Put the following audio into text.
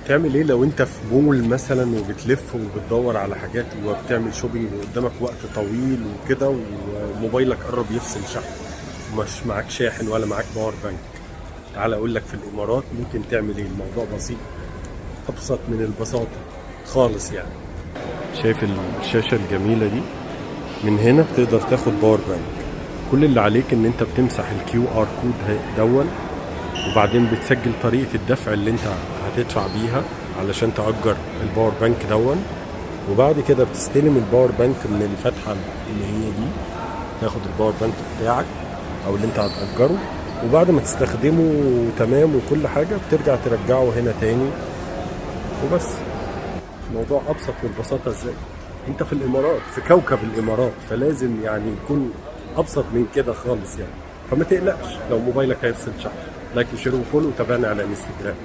تعمل ايه لو انت في مول مثلا وبتلف وبتدور على حاجات وبتعمل شوبينج وقدامك وقت طويل وكده وموبايلك قرب يفصل شحن، مش معاك شاحن ولا معاك باور بانك؟ تعال اقول لك في الامارات ممكن تعمل ايه. الموضوع بسيط، ابسط من البساطه خالص يعني. شايف الشاشه الجميله دي؟ من هنا بتقدر تاخد باور بانك. كل اللي عليك ان انت بتمسح الكيو ار كود دون، وبعدين بتسجل طريقة الدفع اللي انت هتدفع بيها علشان تأجر الباور بانك دون. وبعد كده بتستلم الباور بانك من الفتحة اللي هي دي، تاخد الباور بانك بتاعك او اللي انت هتأجره، وبعد ما تستخدمه تمام وكل حاجة بترجع ترجعه هنا تاني وبس. الموضوع ابسط من البساطة ازاي؟ انت في الامارات، في كوكب الامارات، فلازم يعني يكون ابسط من كده خالص يعني. فما تقلقش لو موبايلك هيفصل شحن. لايك وشير وفولو وتابعنا على الانستجرام.